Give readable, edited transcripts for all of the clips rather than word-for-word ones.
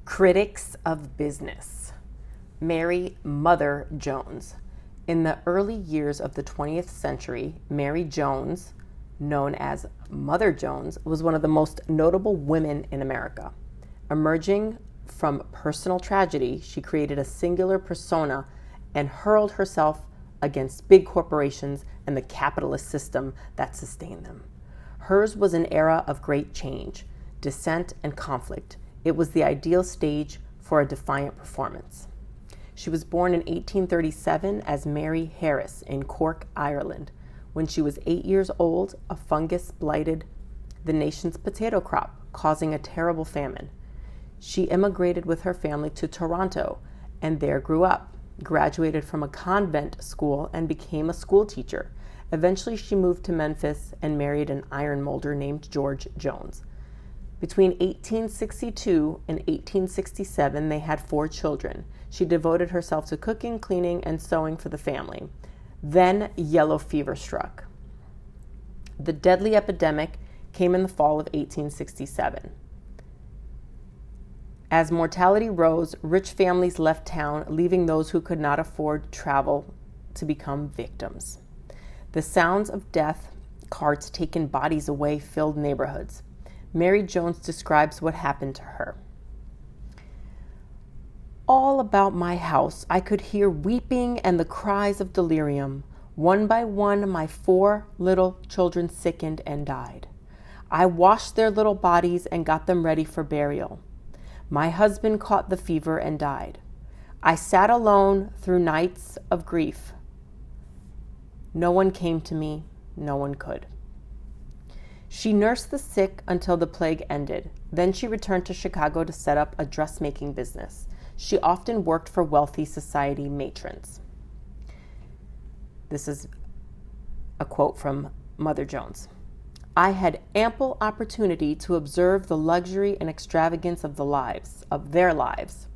Critics of business. Mary Mother Jones. In the early years of the 20th century, Mary Jones, known as Mother Jones, was one of the most notable women in America. Emerging from personal tragedy, she created a singular persona and hurled herself against big corporations and the capitalist system that sustained them. Hers was an era of great change, dissent, and conflict. It was the ideal stage for a defiant performance. She was born in 1837 as Mary Harris in Cork, Ireland. When she was 8 years old, a fungus blighted the nation's potato crop, causing a terrible famine. She immigrated with her family to Toronto and there grew up, graduated from a convent school, and became a school teacher. Eventually, she moved to Memphis and married an iron molder named George Jones. Between 1862 and 1867, they had 4 children. She devoted herself to cooking, cleaning, and sewing for the family. Then yellow fever struck. The deadly epidemic came in the fall of 1867. As mortality rose, rich families left town, leaving those who could not afford travel to become victims. The sounds of death, carts taking bodies away, filled neighborhoods. Mary Jones describes what happened to her. All about my house, I could hear weeping and the cries of delirium. One by one, my 4 little children sickened and died. I washed their little bodies and got them ready for burial. My husband caught the fever and died. I sat alone through nights of grief. No one came to me, no one could. She nursed the sick until the plague ended. Then she returned to Chicago to set up a dressmaking business. She often worked for wealthy society matrons. This is a quote from Mother Jones. I had ample opportunity to observe the luxury and extravagance of their lives.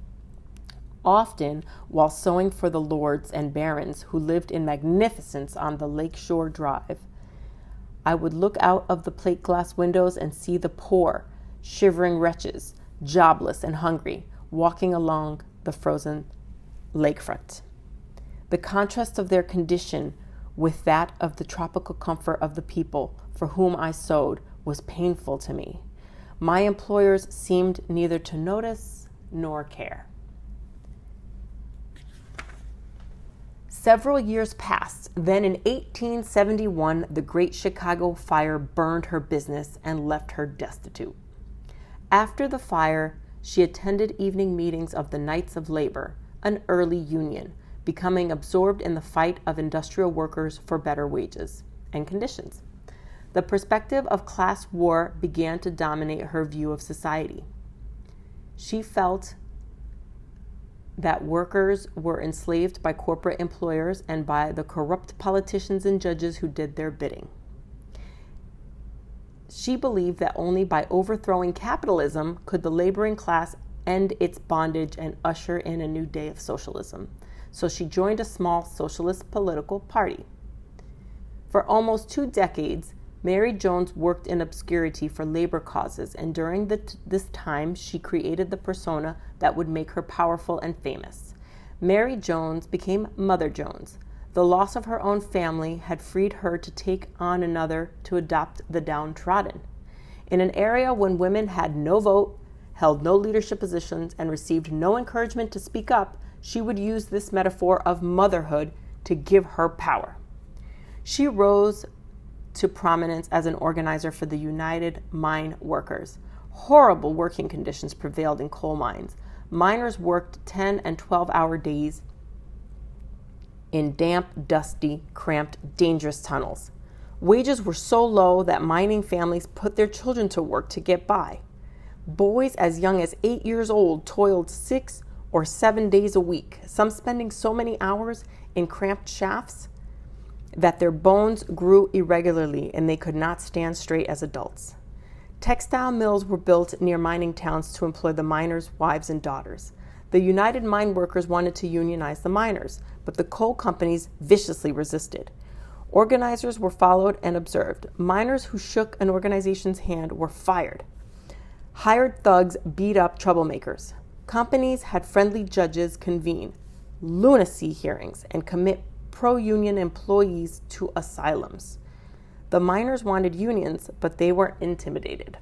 Often, while sewing for the lords and barons who lived in magnificence on the Lakeshore Drive, I would look out of the plate glass windows and see the poor, shivering wretches, jobless and hungry, walking along the frozen lakefront. The contrast of their condition with that of the tropical comfort of the people for whom I sewed was painful to me. My employers seemed neither to notice nor care. Several years passed. Then in 1871, the Great Chicago Fire burned her business and left her destitute. After the fire, she attended evening meetings of the Knights of Labor, an early union, becoming absorbed in the fight of industrial workers for better wages and conditions. The perspective of class war began to dominate her view of society. She felt that workers were enslaved by corporate employers and by the corrupt politicians and judges who did their bidding. She believed that only by overthrowing capitalism could the laboring class end its bondage and usher in a new day of socialism. So she joined a small socialist political party. For almost 2 decades, Mary Jones worked in obscurity for labor causes, and during this time, she created the persona that would make her powerful and famous. Mary Jones became Mother Jones. The loss of her own family had freed her to take on another to adopt the downtrodden. In an era when women had no vote, held no leadership positions, and received no encouragement to speak up, she would use this metaphor of motherhood to give her power. She rose to prominence as an organizer for the United Mine Workers. Horrible working conditions prevailed in coal mines. Miners worked 10 and 12-hour days in damp, dusty, cramped, dangerous tunnels. Wages were so low that mining families put their children to work to get by. Boys as young as 8 years old toiled 6 or 7 days a week, some spending so many hours in cramped shafts that their bones grew irregularly and they could not stand straight as adults. Textile mills were built near mining towns to employ the miners' wives and daughters. The United Mine Workers wanted to unionize the miners, but the coal companies viciously resisted. Organizers were followed and observed. Miners who shook an organization's hand were fired. Hired thugs beat up troublemakers. Companies had friendly judges convene lunacy hearings and commit pro-union employees to asylums. The miners wanted unions, but they were intimidated.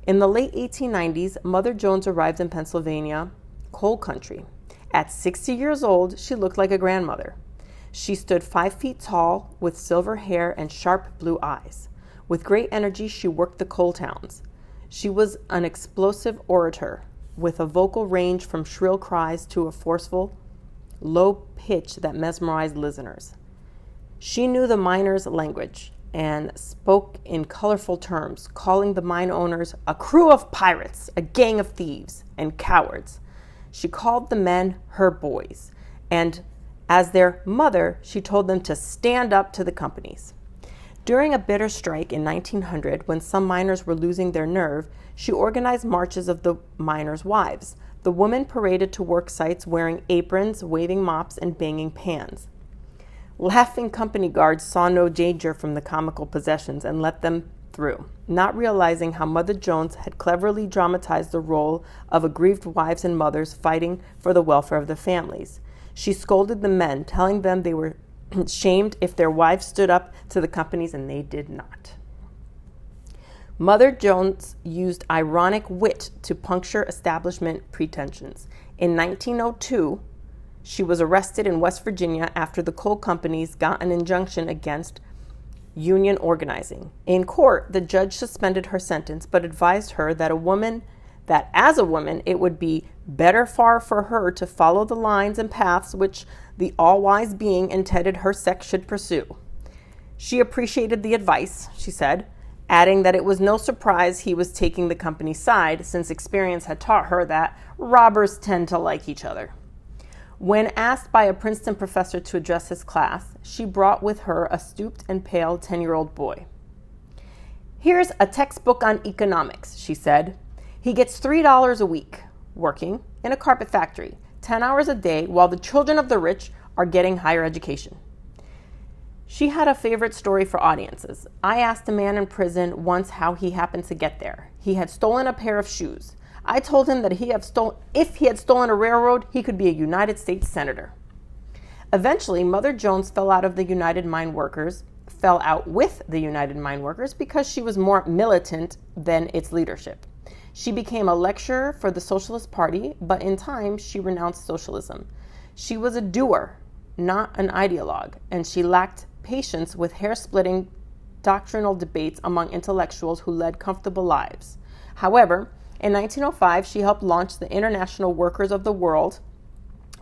In the late 1890s, Mother Jones arrived in Pennsylvania, coal country. At 60 years old, she looked like a grandmother. She stood 5 feet tall with silver hair and sharp blue eyes. With great energy, she worked the coal towns. She was an explosive orator with a vocal range from shrill cries to a forceful, low pitch that mesmerized listeners. She knew the miners' language and spoke in colorful terms, calling the mine owners a crew of pirates, a gang of thieves, and cowards. She called the men her boys, and as their mother, she told them to stand up to the companies. During a bitter strike in 1900, when some miners were losing their nerve, she organized marches of the miners' wives. The women paraded to work sites wearing aprons, waving mops, and banging pans. Laughing company guards saw no danger from the comical possessions and let them through, not realizing how Mother Jones had cleverly dramatized the role of aggrieved wives and mothers fighting for the welfare of the families. She scolded the men, telling them they were shamed if their wives stood up to the companies and they did not. Mother Jones used ironic wit to puncture establishment pretensions. In 1902, she was arrested in West Virginia after the coal companies got an injunction against union organizing. In court, the judge suspended her sentence, but advised her that as a woman, it would be better far for her to follow the lines and paths which the all-wise being intended her sex should pursue. She appreciated the advice, she said, adding that it was no surprise he was taking the company's side, since experience had taught her that robbers tend to like each other. When asked by a Princeton professor to address his class, she brought with her a stooped and pale 10-year-old boy. "Here's a textbook on economics," she said. "He gets $3 a week, working in a carpet factory, 10 hours a day, while the children of the rich are getting higher education." She had a favorite story for audiences. "I asked a man in prison once how he happened to get there. He had stolen a pair of shoes. I told him that if he had stolen a railroad, he could be a United States senator." Eventually, Mother Jones fell out with the United Mine Workers because she was more militant than its leadership. She became a lecturer for the Socialist Party, but in time, she renounced socialism. She was a doer, not an ideologue, and she lacked patience with hair-splitting doctrinal debates among intellectuals who led comfortable lives. However, in 1905, she helped launch the International Workers of the World,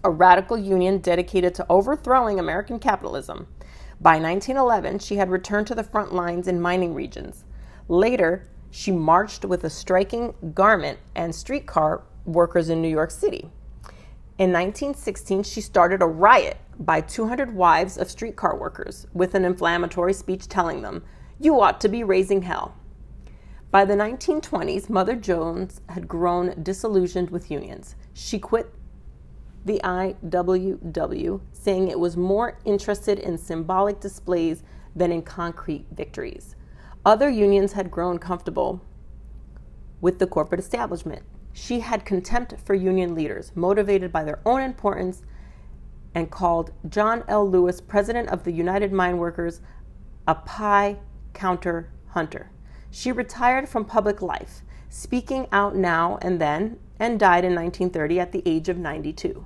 a radical union dedicated to overthrowing American capitalism. By 1911, she had returned to the front lines in mining regions. Later, she marched with a striking garment and streetcar workers in New York City. In 1916, she started a riot by 200 wives of streetcar workers with an inflammatory speech telling them, "You ought to be raising hell." By the 1920s, Mother Jones had grown disillusioned with unions. She quit the IWW, saying it was more interested in symbolic displays than in concrete victories. Other unions had grown comfortable with the corporate establishment. She had contempt for union leaders, motivated by their own importance, and called John L. Lewis, president of the United Mine Workers, a pie counter hunter. She retired from public life, speaking out now and then, and died in 1930 at the age of 92.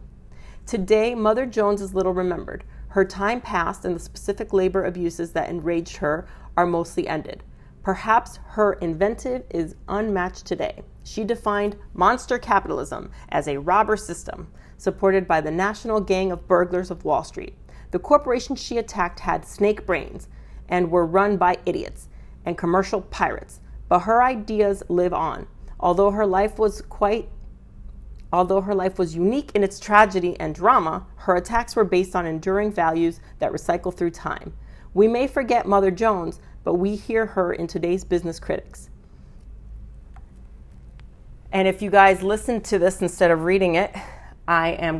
Today, Mother Jones is little remembered. Her time passed and the specific labor abuses that enraged her are mostly ended. Perhaps her inventive is unmatched today. She defined monster capitalism as a robber system supported by the national gang of burglars of Wall Street. The corporations she attacked had snake brains and were run by idiots and commercial pirates, but her ideas live on. Although her life was unique in its tragedy and drama, her attacks were based on enduring values that recycle through time. We may forget Mother Jones, but we hear her in today's business critics. And if you guys listen to this instead of reading it, I am